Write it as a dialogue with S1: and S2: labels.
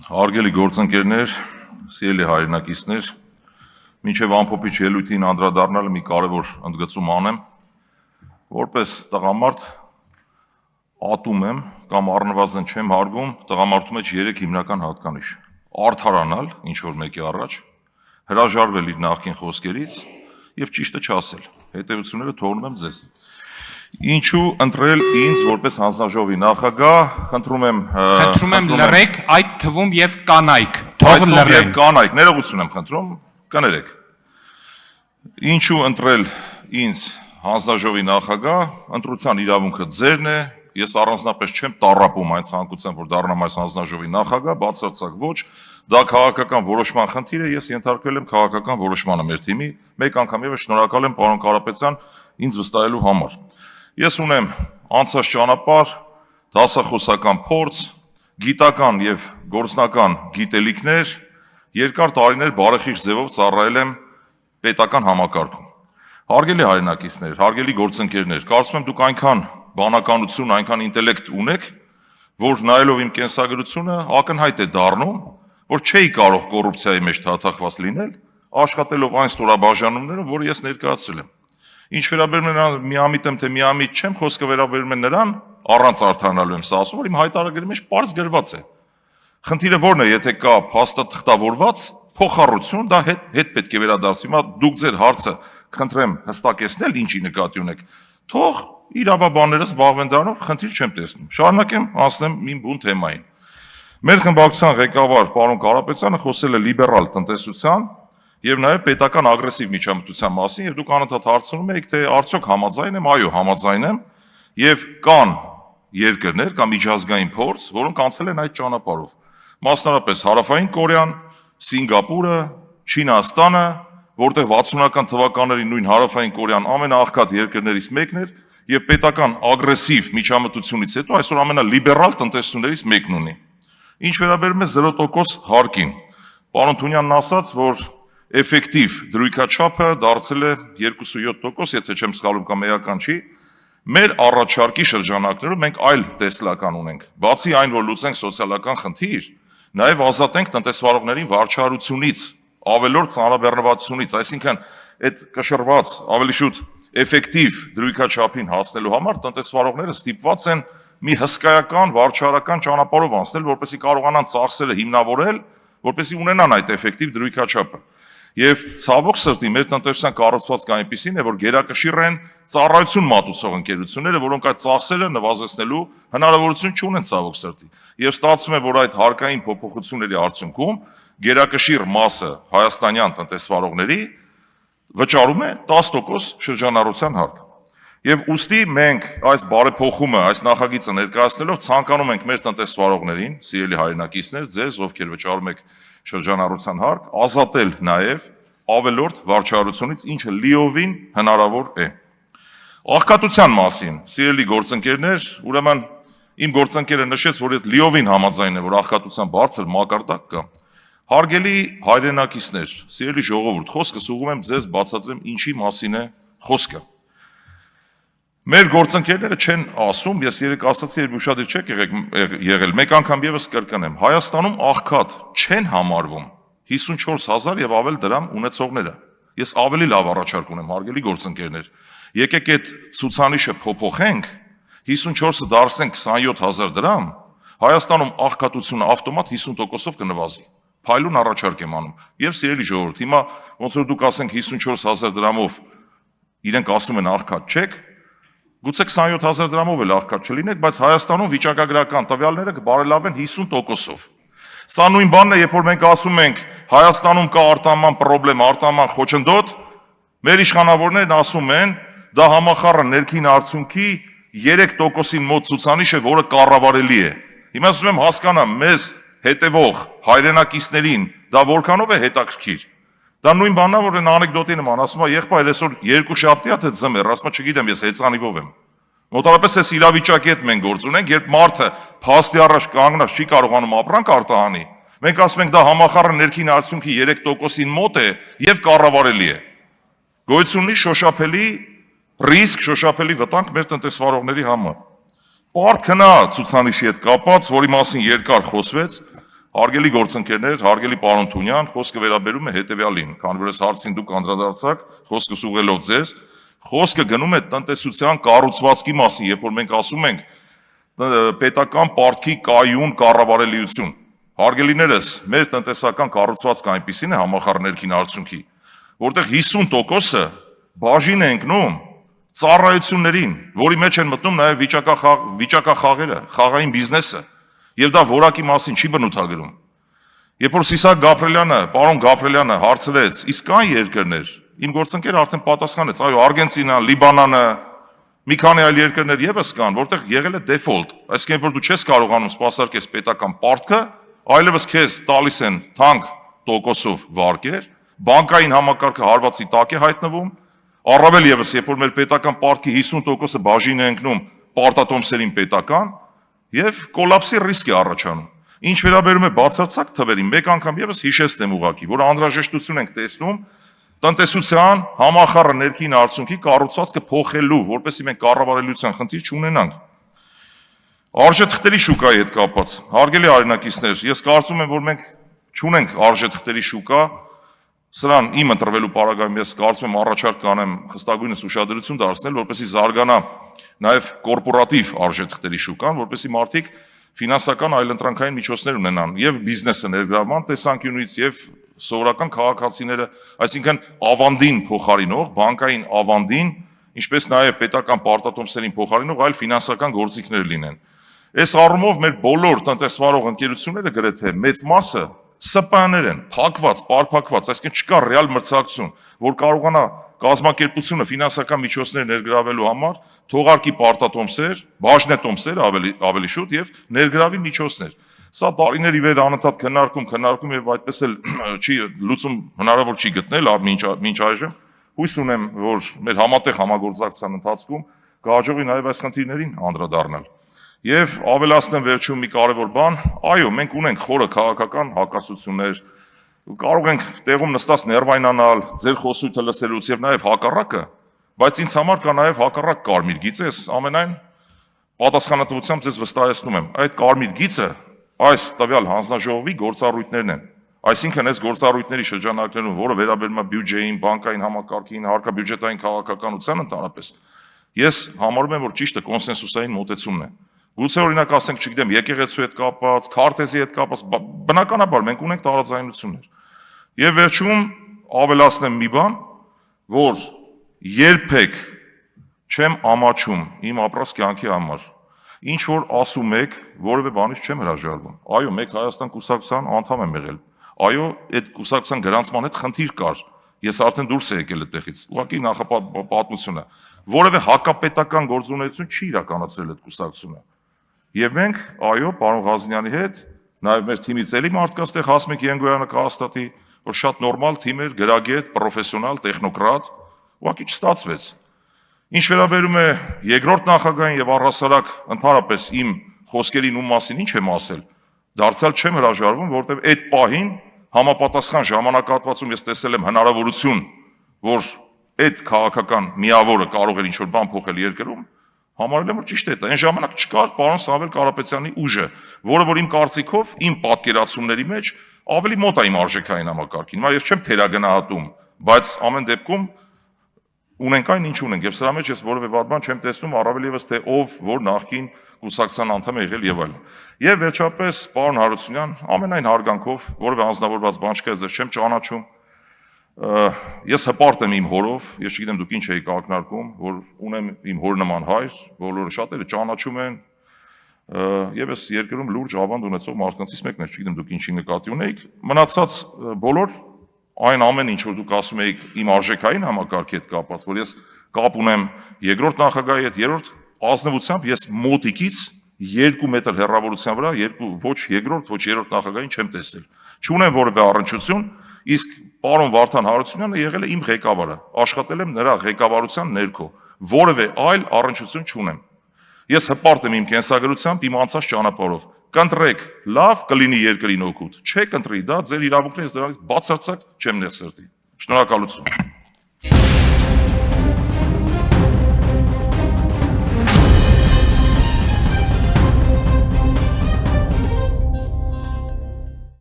S1: Հարգելի գործընկերներ, սիրելի հայրենակիցներ, մինչև ամփոփիչ ելույթին անդրադառնալը մի կարևոր ընդգծում անեմ, որպես տղամարդ ատում եմ կամ առնվազն չեմ հարգում տղամարդու մեջ 3 հիմնական հատկանիշ. արդարանալ ինչ որ մեկի առաջ, հրաժարվել իր նախկին խոսքերից եւ ճիշտը չասել։ Հետևությունները թողնում եմ ձեզ։ Ինչու ընտրել ինձ որպես հանձնաժողովի նախագահ, խնդրում եմ
S2: լռեք, այդ թվում եւ կանայք, թող լռեն։
S1: Կանայք, ներողություն եմ խնդրում, կներեք։ Ինչու ընտրել ինձ հանձնաժողովի նախագահ, ընտրության իրավունքը ձերն է, ես առանձնապես չեմ տառապում այն ցանկությամբ, որ դառնամ այս հանձնաժողովի նախագահ, բացարձակ ոչ, դա քաղաքական որոշման խնդիր է, ես ենթարկվել եմ քաղաքական որոշմանը մեր թիմի, մեկ անգամ եւս շնորհակալ եմ պարոն Կարապետյան ինձ վստահելու համար։ Ես ունեմ անցած ճանապարհ, դասախոսական փորձ, գիտական եւ գործնական գիտելիքներ, երկար տարիներ բարեխիղճ ձևով ծառայել եմ պետական համակարգում։ Հարգելի հայրենակիցներ, հարգելի գործընկերներ, կարծում եմ դուք այնքան բանականություն, այնքան ինտելեկտ ունեք, որ նայելով իմ կենսագրությունը ակնհայտ է դառնում, որ չէի կարող կոռուպցիայի մեջ թաթախված լինել, աշխատելով այն ստորաբաժանումներում, որը ես ներկայացրել եմ։ Ինչ վերաբերում է միամիտ եմ, թե միամիտ չեմ, խոսքը վերաբերում է նրան, առանց արդարանալու եմ սա ասում, որ իմ հայտարարների մեջ պարզ գրված է։ Խնդիրը որն է, եթե կա փաստաթղթավորված փոխառություն, դա հետ պետք է վերադարձի։ Հիմա դուք ձեր հարցը խնդրեմ հստակեցնել, ինչի նկատի ունեք, թող իրավաբանները զբաղվեն դրանով, խնդիր չեմ տեսնում։ Շարունակեմ, անցնեմ իմ բուն թեմային։ Մեր խմբակցության ղեկավար պարոն Կարապետյանը խոսել է լիբերալ տնտեսության եւ նաեւ պետական ագրեսիվ միջամտության մասին, եւ դուք անընդհատ հարցնում եք, թե արդյոք համաձայն եմ, այո, համաձայն եմ, եւ կան երկրներ կամ միջազգային փորձ, որոնք անցել են այդ ճանապարհով։ Մասնավորապես Հարավային Կորեան, Սինգապուրը, Չինաստանը, որտեղ 60-ական թվականների նույն Հարավային Կորեան ամենաաղքատ երկրներից մեկն էր եւ պետական ագրեսիվ միջամտությունից հետո այսօր ամենալիբերալ տնտեսություններից մեկն ունի։ Ինչ վերաբերում է 0% հարկին, պարոն Թունյանն ասաց, որ էֆեկտիվ դրույքաչափը դարձել է 2.7%, եթե չեմ սխալվում կամ էական չի, մեր առաջարկի շրջանակներում մենք այլ տեսլական ունենք, բացի այն, որ լուծենք սոցիալական խնդիր, նաև ազատենք տնտեսվարողներին վարչարությունից, ավելորդ ծանրաբեռնվածությունից, այսինքն այդ կշռված ավելի շուտ էֆեկտիվ դրույքաչափին հասնելու համար տնտեսվարողները ստիպված են մի հսկայական վարչարական ճանապարհով անցնել, որպեսզի կարողանան ծախսերը հիմնավորել, որպեսզի ունենան այդ էֆեկտիվ դրույքաչափը։ Եվ ցավոք սրտի մեր տնտեսության կառուցվածքը այնպիսին է, որ գերակշիռ են ծառայություն մատուցող ընկերությունները, որոնք այդ ծախսերը նվազեցնելու հնարավորություն չունեն ցավոք սրտի։ Եվ ստացվում է, որ այդ հարկային փոփոխությունների արդյունքում գերակշիռ մասը հայաստանյան տնտեսվարողների վճարում է 10% շրջանառության հարկ։ Եվ ուստի մենք այս բարեփոխումը, այս նախագիծը ներկայացնելով ցանկանում ենք մեր տնտեսվարողներին, սիրելի հայրենակիցներ, ձեզ, ովքեր վճարում եք շրջանառության հարկ, ազատել նաև ավելորդ վարչարությունից, ինչը լիովին հնարավոր է։ Աղքատության մասին, սիրելի գործընկերներ, ուրեմն իմ գործընկերը նշեց, որ այդ լիովին համաձայն է, որ աղքատության բարձր մակարդակ կա։ Հարգելի հայրենակիցներ, սիրելի ժողովուրդ, խոսքս ուղղում եմ ձեզ բացատրեմ ինչի մասին է խոսքը։ Մեր գործընկերները չեն ասում, ես երեք ասացի, երբ ուշադիր չեք եղել, մեկ անգամ եւս կրկնեմ, Հայաստանում աղքատ չեն համարվում 54,000 եւ ավել դրամ ունեցողները։ Ես ավելի լավ առաջարկ ունեմ, հարգելի գործընկերներ։ Եկեք այդ ցուցանիշը փոփոխենք, 54-ը դարձնենք 27,000 դրամ, Հայաստանում աղքատությունը ավտոմատ 50%-ով կնվազի։ Փայլուն առաջարկ եմ անում։ Եվ սիրելի ժողովուրդ, հիմա ոնց որ դուք ասենք 54,000 դրամով իրենք ասում են աղքատ չեք, գուցե 27,000 դրամով էլ աղքատ չլինեք, բայց Հայաստանում վիճակագրական տվյալները կբարելավեն 50%-ով։ Սա նույն բանն է, երբ որ մենք ասում ենք Հայաստանում կա արտահանման պրոբլեմ, արտահանման խոչընդոտ, մեր իշխանավորներն ասում են, դա համախառն ներքին արդյունքի 3%-ին մոտ ցուցանիշ է, որը կառավարելի է։ Հիմա ասում եմ հասկանամ, մեզ հետևող հայրենակիցներին դա որքանով է հետաքրքիր։ Դա նույն բանն է, որ այն անեկդոտի նման, ասում է, եղբայր, այսօր երկուշաբթի է թե ձմեռ, ասում է, չգիտեմ, ես հեծանիվով եմ։ Մոտավորապես այս իրավիճակի հետ մենք գործ ունենք, երբ մարդը փաստի առաջ կանգնած չի կարողանում ապրանք արտահանի, մենք ասում ենք դա համախառն ներքին արդյունքի 3%-ին մոտ է եւ կառավարելի է։ Գոյություն ունի շոշափելի ռիսկ, շոշափելի վտանգ մեր տնտեսվարողների համար։ Պարտքնա ցուցանիշի հետ կապած, որի մասին երկար խոսվեց, Հարգելի գործընկերներ, հարգելի պարոն Թունյան, խոսքը վերաբերում է հետևյալին, քանի որ այս հարցին դուք անդրադարձաք, խոսքս ուղղելով ձեզ, խոսքը գնում է տնտեսության կառուցվածքի մասին, երբ որ մենք ասում ենք պետական պարտքի կայուն կառավարելիություն։ Հարգելիներս, մեր տնտեսական կառուցվածքը այնպիսին է համախառն ներքին արդյունքի, որտեղ 50%-ը բաժին է ընկնում ծառայություններին, որի մեջ են մտնում նաև վիճակախաղերը, խաղային բիզնեսը, եւ դա որակի մասին չի բնութագրում։ Երբ որ Սիսակ Գաբրելյանը, պարոն Գաբրելյանը հարցրեց, իսկ կան երկրներ, իմ գործընկերը արդեն պատասխանեց, այո, Արգենտինան, Լիբանանը, մի քանի այլ երկրներ եւս կան, որտեղ եղել է դեֆոլտ, այսինքն որ դու չես կարողանում սպասարկես պետական պարտքը, այլևս քեզ տալիս են թանկ տոկոսով վարկեր, բանկային համակարգը հարվածի տակ է հայտնվում, առավել եւս, երբ որ մեր պետական պարտքի 50%-ը բաժին է ընկնում պարտատոմսերին պետական, եւ կոլապսի ռիսկ է առաջանում։ Ինչ վերաբերում է բացարձակ թվերին, մեկ անգամ եւս հիշեցնեմ ուղղակի, որ անհրաժեշտություն ենք տեսնում տնտեսության համախառն ներքին արդյունքի կառուցվածքը փոխելու, որպեսզի մենք կառավարելիության խնդիր չունենանք։ Արժեթղթերի շուկայի հետ կապված, հարգելի հայրենակիցներ, ես կարծում եմ, որ մենք չունենք արժեթղթերի շուկա, սրան իմ ընտրվելու պարագայում ես կարծում եմ առաջարկ կանեմ խստագույնս ուշադրություն դարձնել, որպեսզի զարգանա նաև կորպորատիվ արժեթղթերի շուկան, որպեսզի մարդիկ ֆինանսական այլընտրանքային միջոցներ ունենան եւ բիզնեսը ներգրավման տեսանկյունից եւ սովորական քաղաքացիները, այսինքն ավանդին փոխարինող, բանկային ավանդին, ինչպես նաև պետական պարտատոմսերին փոխարինող այլ ֆինանսական գործիքներ լինեն։ Այս առումով մեր բոլոր տնտեսվարող ընկերությունները գրեթե մեծ մասը ՍՊԸ-ներ են, փակված, պարփակված, այսինքն չկա ռեալ մրցակցություն, որ կարողանա կազմակերպությունը ֆինանսական միջոցներ ներգրավելու համար թողարկի պարտատոմսեր, բաժնետոմսեր ավելի շուտ եւ ներգրավի միջոցներ։ Սա տարիների վեր անընդհատ քննարկում եւ այդպես էլ չի լուծում հնարավոր չի գտնել մինչ այժմ։ Հույս ունեմ, որ մեր համատեղ համագործակցության ընթացքում կհաջողվի նաեւ այս խնդիրներին անդրադառնալ։ Եվ ավելացնեմ վերջում մի կարևոր բան, այո, մենք ունենք խորը քաղաքական հակասություններ, կարող ենք տեղում նստած ներվայնանալ, ձեր խոսույթը լսելուց եւ նաեւ հակառակը, բայց ինձ համար կա նաեւ հակառակ կարմիր գիծ, ամենայն պատասխանատվությամբ ձեզ վստահեցնում եմ, այդ կարմիր գիծը այս տվյալ հանձնաժողովի գործառույթներն են։ Այսինքն այս գործառույթների շրջանակներում, որը վերաբերում է բյուջեին, բանկային համակարգին, հարկաբյուջետային քաղաքականության ընդհանրապես, ես համարում եմ, որ ճիշտը կոնսենսուսային մոտեցումն է։ Գուցե օրինակ ասենք, չգիտեմ, եկեղեցու հետ կապված, քարտեզի հետ կապված, բնականաբար մենք ունենք տարաձայնություններ։ Եվ վերջում ավելացնեմ մի բան, որ երբեք չեմ ամաչում իմ ապրած կյանքի համար։ Ինչ որ ասում եք, որևէ բանից չեմ հրաժարվում։ Այո, մեկ Հայաստան կուսակցության անդամ եմ եղել։ Այո, այդ կուսակցության գրանցման հետ խնդիր կար։ Ես արդեն դուրս եմ եկել այդտեղից։ Ուղղակի նախապատմությունը։ Որևէ հակապետական գործունեություն չի իրականացրել այդ կուսակցությունը։ Եվ մենք, այո, պարոն Ղազնյանի հետ, նաև մեր թիմից էլի մարդկանց տեղ Հասմիկ Ենգոյանը կհաստատի, որ շատ նորմալ թիմ էր, գրագետ, պրոֆեսիոնալ, տեխնոկրատ, ուղղակի չստացվեց։ Ինչ վերաբերում է երկրորդ նախագահին եւ առհասարակ ընդհանրապես իմ խոսքերին ու մասին ինչ եմ ասել, դարձյալ չեմ հրաժարվում, որովհետեւ այդ պահին համապատասխան ժամանակահատվածում ես տեսել եմ հնարավորություն, որ այդ քաղաքական միավորը կարող էր ինչ-որ բան փոխել երկրում, համարել եմ, որ ճիշտ է դա։ Այն ժամանակ չկար պարոն Սամվել Կարապետյանի ուժը, որը որ իմ կարծիքով, իմ պատկերացումների մեջ ավելի մոտ է իմ արժեքային համակարգին։ Հիմա ես չեմ թերագնահատում, բայց ամեն դեպքում ունենք այն ինչ ունենք, եւ սրա մեջ ես որևէ վատ բան չեմ տեսնում, առավել եւս թե ով որ նախկին կուսակցության անդամ է եղել եւ այլն։ Եվ վերջապես, պարոն Հարությունյան, ամենայն հարգանքով, որևէ անձնավորված բան չկա, ես չեմ ճանաչում։ Ես հպարտ եմ իմ հորով, ես չգիտեմ դուք ինչ եք ակնարկում, որ ունեմ իմ հոր նման հայր, բոլորը շատերը ճանաչում են, եւ ես երկրում լուրջ ավանդ ունեցող մարդկանցից մեկն եմ, չգիտեմ դուք ինչի նկատի ունեիք, մնացած բոլոր այն ամեն ինչ որ դուք ասում եք իմ արժեքային համակարգի հետ կապված, որ ես կապ ունեմ երկրորդ նախագահի հետ, երրորդ ազնվությամբ ես մոտիկից 2 մետր հեռավորության վրա ոչ երկրորդ, ոչ երրորդ նախագահին չեմ տեսել։ Չունեմ որևէ առնչություն, իսկ պարոն Վարդան Հարությունյանը եղել է իմ ղեկավարը, աշխատել եմ նրա ղեկավարության ներքո, որևէ այլ առնչություն չունեմ։ Ես հպարտ եմ իմ կենսագրությամբ, իմ անցած ճանապարհով։ Կընտրեք, լավ կլինի երկրին օգուտ, չեք ընտրի, դա ձեր իրավունքն է, ես դրանից բացարձակ չեմ ներսրտի։ Շնորհակալություն։